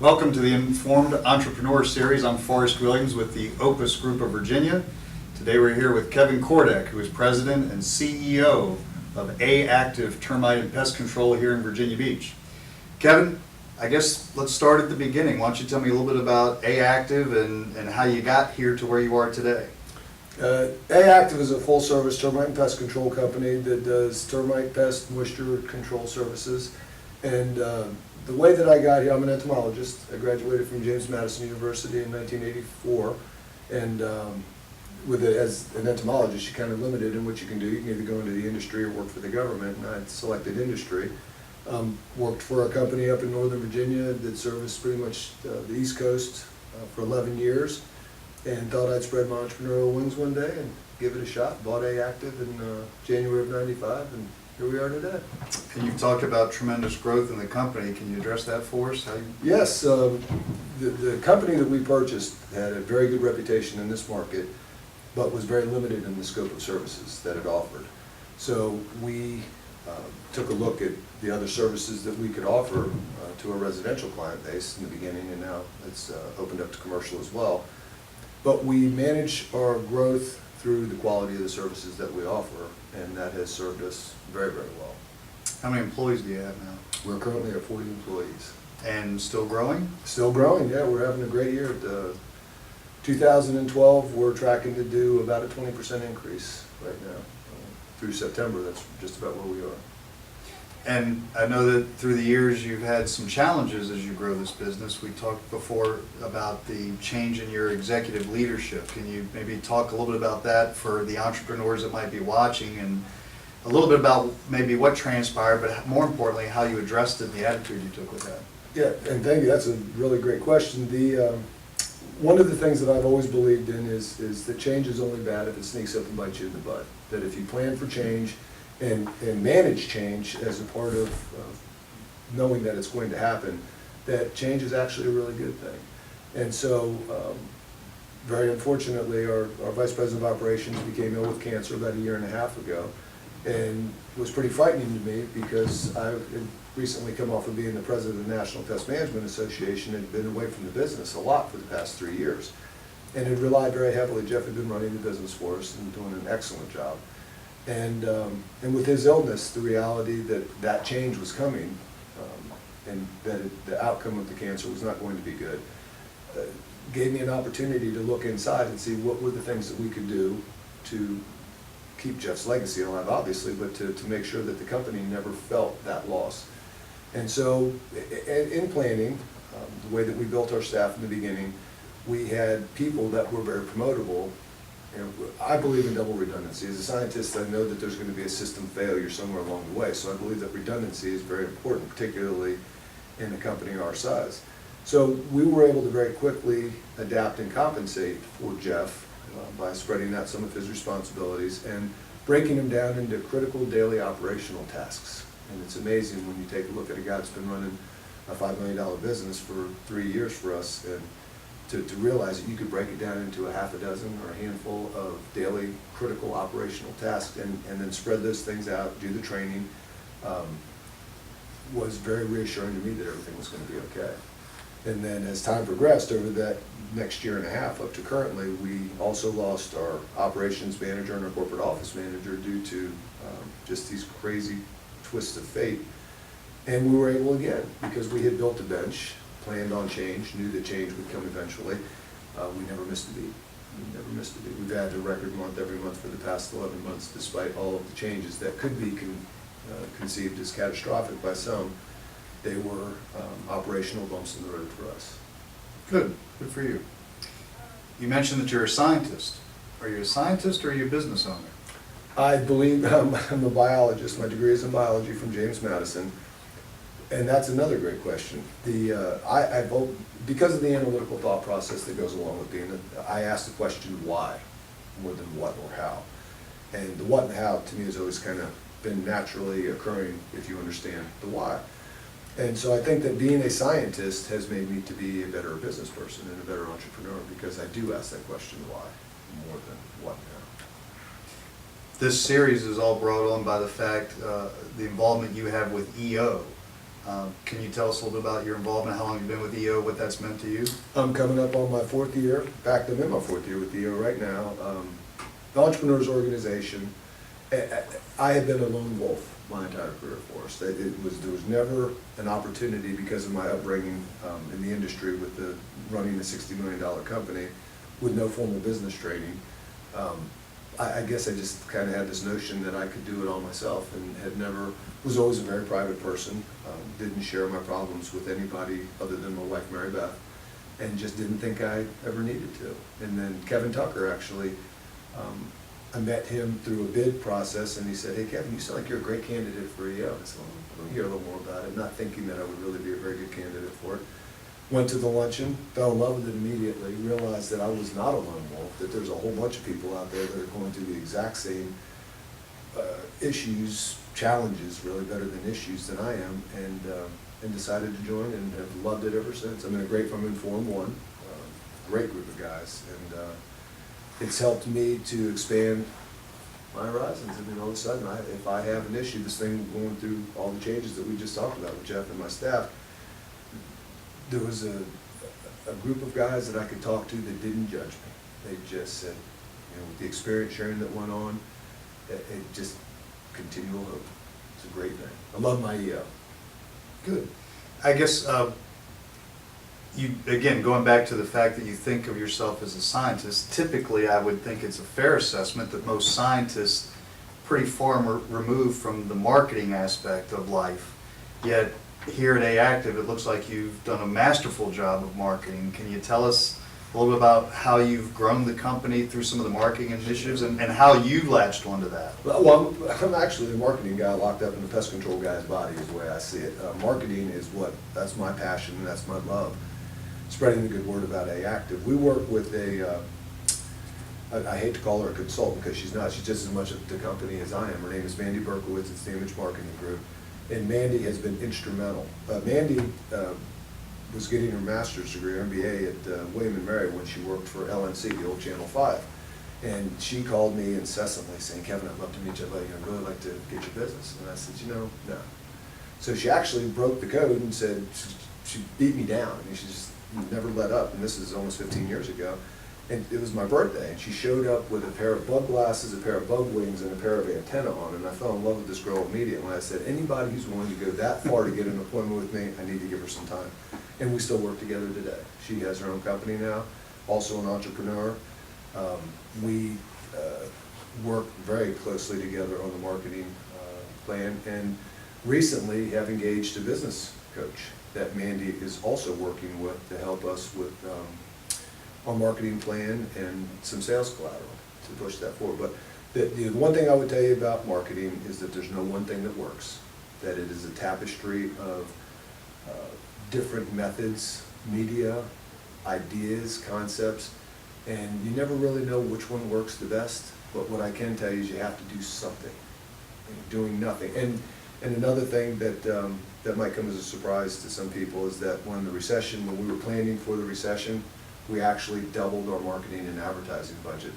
Welcome to the Informed Entrepreneur Series. I'm Forrest Williams with the Opus Group of Virginia. Today we're here with Kevin Kordek, who is President and CEO of A-Active Termite and Pest Control here in Virginia Beach. Kevin, I guess let's start at the beginning. Why don't you tell me a little bit about A-Active and how you got here to where you are today? A-Active is a full-service termite and pest control company that does termite, pest, moisture control services. And the way that I got here, I'm an entomologist. I graduated from James Madison University in 1984. And as an entomologist, you're kind of limited in what you can do. You can either go into the industry or work for the government. And I selected industry. Worked for a company up in Northern Virginia that serviced pretty much the East Coast for 11 years. And thought I'd spread my entrepreneurial wings one day and give it a shot. Bought A-Active in January of '95, and here we are today. And you've talked about tremendous growth in the company. Can you address that for us? Yes, the company that we purchased had a very good reputation in this market, but was very limited in the scope of services that it offered. So we took a look at the other services that we could offer to a residential client base in the beginning, and now it's opened up to commercial as well. But we manage our growth through the quality of the services that we offer, and that has served us very, very well. How many employees do you have now? We're currently at 40 employees. And still growing? Still growing, yeah. We're having a great year. 2012, we're tracking to do about a 20% increase right now. Through September, that's just about where we are. And I know that through the years you've had some challenges as you grow this business. We talked before about the change in your executive leadership. Can you maybe talk a little bit about that for the entrepreneurs that might be watching, and a little bit about maybe what transpired, but more importantly, how you addressed it and the attitude you took with that? Yeah, and thank you. That's a really great question. One of the things that I've always believed in is that change is only bad if it sneaks up and bites you in the butt. That if you plan for change and manage change as a part of knowing that it's going to happen, that change is actually a really good thing. And so, very unfortunately, our Vice President of Operations became ill with cancer about 1.5 years ago, and it was pretty frightening to me because I had recently come off of being the President of the National Pest Management Association and had been away from the business a lot for the past 3 years. And had relied very heavily. Jeff had been running the business for us and doing an excellent job. And with his illness, the reality that change was coming, and that the outcome of the cancer was not going to be good, gave me an opportunity to look inside and see what were the things that we could do to keep Jeff's legacy alive, obviously, but to make sure that the company never felt that loss. And so, in planning, the way that we built our staff in the beginning, we had people that were very promotable. And I believe in double redundancy. As a scientist, I know that there's going to be a system failure somewhere along the way, so I believe that redundancy is very important, particularly in a company our size. So we were able to very quickly adapt and compensate for Jeff by spreading out some of his responsibilities and breaking him down into critical daily operational tasks. And it's amazing when you take a look at a guy that's been running a $5 million business for 3 years for us, and to realize that you could break it down into a half a dozen or a handful of daily critical operational tasks and then spread those things out, do the training, was very reassuring to me that everything was going to be okay. And then as time progressed over that next 1.5 years up to currently, we also lost our operations manager and our corporate office manager due to just these crazy twists of fate. And we were able again, because we had built a bench, planned on change, knew that change would come eventually. We never missed a beat. We never missed a beat. We've had a record month every month for the past 11 months, despite all of the changes that could be conceived as catastrophic by some. They were operational bumps in the road for us. Good. Good for you. You mentioned that you're a scientist. Are you a scientist or are you a business owner? I believe I'm a biologist. My degree is in biology from James Madison. And that's another great question. Because of the analytical thought process that goes along with being, I ask the question why more than what or how. And the what and how to me has always kind of been naturally occurring if you understand the why. And so I think that being a scientist has made me to be a better business person and a better entrepreneur, because I do ask that question why more than what and how. This series is all brought on by the fact, the involvement you have with EO. Can you tell us a little bit about your involvement, how long you've been with EO, what that's meant to you? I'm coming up on my 4th year. In fact, I'm in my 4th year with EO right now. The Entrepreneurs Organization, I had been a lone wolf my entire career for us. There was never an opportunity because of my upbringing in the industry with running a $60 million company with no formal business training. I guess I just kind of had this notion that I could do it all myself, and was always a very private person, didn't share my problems with anybody other than my wife, Mary Beth, and just didn't think I ever needed to. And then Kevin Tucker, actually, I met him through a bid process, and he said, "Hey Kevin, you sound like you're a great candidate for EO." I said, "Well, let me hear a little more about it," not thinking that I would really be a very good candidate for it. Went to the luncheon, fell in love with it immediately, realized that I was not a lone wolf, that there's a whole bunch of people out there that are going through the exact same issues, challenges, really better than issues than I am, and decided to join and have loved it ever since. I'm in a great firm in Form 1, great group of guys, and it's helped me to expand my horizons. I mean, all of a sudden, if I have an issue, this thing going through all the changes that we just talked about with Jeff and my staff, there was a group of guys that I could talk to that didn't judge me. They just said, with the experience sharing that went on, it just continual hope. It's a great thing. I love my EO. Good. I guess, again, going back to the fact that you think of yourself as a scientist, typically I would think it's a fair assessment that most scientists pretty far removed from the marketing aspect of life, yet here at A-Active, it looks like you've done a masterful job of marketing. Can you tell us a little bit about how you've grown the company through some of the marketing initiatives and how you latched onto that? Well, I'm actually a marketing guy locked up in the pest control guy's body is the way I see it. Marketing is that's my passion and that's my love. Spreading the good word about A-Active. We work with I hate to call her a consultant because she's not. She's just as much of the company as I am. Her name is Mandy Berkowitz. It's the Image Marketing Group. And Mandy has been instrumental. Mandy was getting her master's degree, her MBA, at William & Mary when she worked for LNC, the old Channel 5. And she called me incessantly saying, "Kevin, I'd love to meet you. I'd really like to get your business." And I said, no. So she actually broke the code and said, she beat me down. I mean, she just never let up. And this is almost 15 years ago. And it was my birthday, and she showed up with a pair of bug glasses, a pair of bug wings, and a pair of antenna on, and I fell in love with this girl immediately. I said, anybody who's willing to go that far to get an appointment with me, I need to give her some time. And we still work together today. She has her own company now, also an entrepreneur. We work very closely together on the marketing plan, and recently have engaged a business coach that Mandy is also working with to help us with our marketing plan and some sales collateral to push that forward. But the one thing I would tell you about marketing is that there's no one thing that works, that it is a tapestry of different methods, media, ideas, concepts, and you never really know which one works the best. But what I can tell you is you have to do something. Doing nothing. And another thing that might come as a surprise to some people is that when we were planning for the recession, we actually doubled our marketing and advertising budget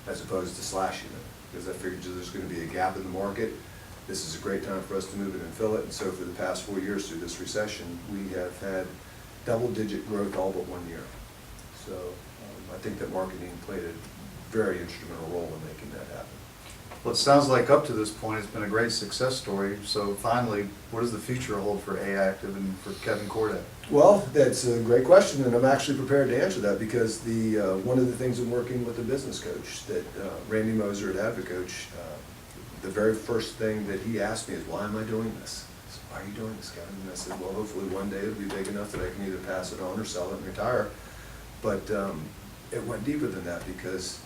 as opposed to slashing it, because I figured there's going to be a gap in the market. This is a great time for us to move it and fill it. And so for the past 4 years through this recession, we have had double-digit growth all but 1 year. So I think that marketing played a very instrumental role in making that happen. Well, it sounds like up to this point it's been a great success story. So finally, what does the future hold for A-Active and for Kevin Kordek? Well, that's a great question, and I'm actually prepared to answer that because one of the things I'm working with a business coach, that Randy Moser at Advocoach, the very first thing that he asked me is, "Why am I doing this?" I said, "Why are you doing this, Kevin?" And I said, "Well, hopefully one day it'll be big enough that I can either pass it on or sell it and retire." But it went deeper than that because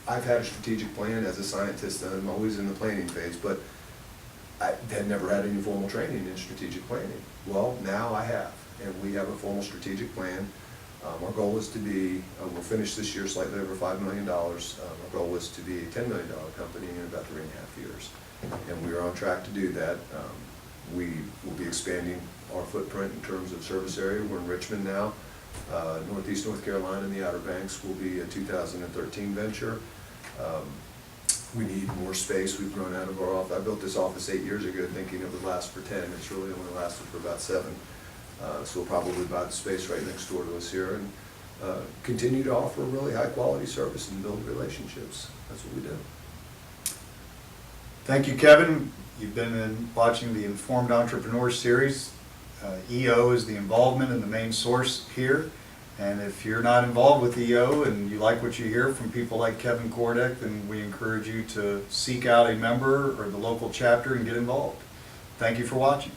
I've had a strategic plan as a scientist, and I'm always in the planning phase, but I had never had any formal training in strategic planning. Well, now I have, and we have a formal strategic plan. Our goal is to be, we'll finish this year slightly over $5 million. Our goal is to be a $10 million company in about 3.5 years. And we are on track to do that. We will be expanding our footprint in terms of service area. We're in Richmond now. Northeast North Carolina and the Outer Banks will be a 2013 venture. We need more space. We've grown out of our office. I built this office 8 years ago thinking it would last for 10. It's really only lasted for about 7. So we'll probably buy the space right next door to us here and continue to offer really high-quality service and build relationships. That's what we do. Thank you, Kevin. You've been watching the Informed Entrepreneur Series. EO is the involvement and the main source here. And if you're not involved with EO and you like what you hear from people like Kevin Kordek, then we encourage you to seek out a member or the local chapter and get involved. Thank you for watching.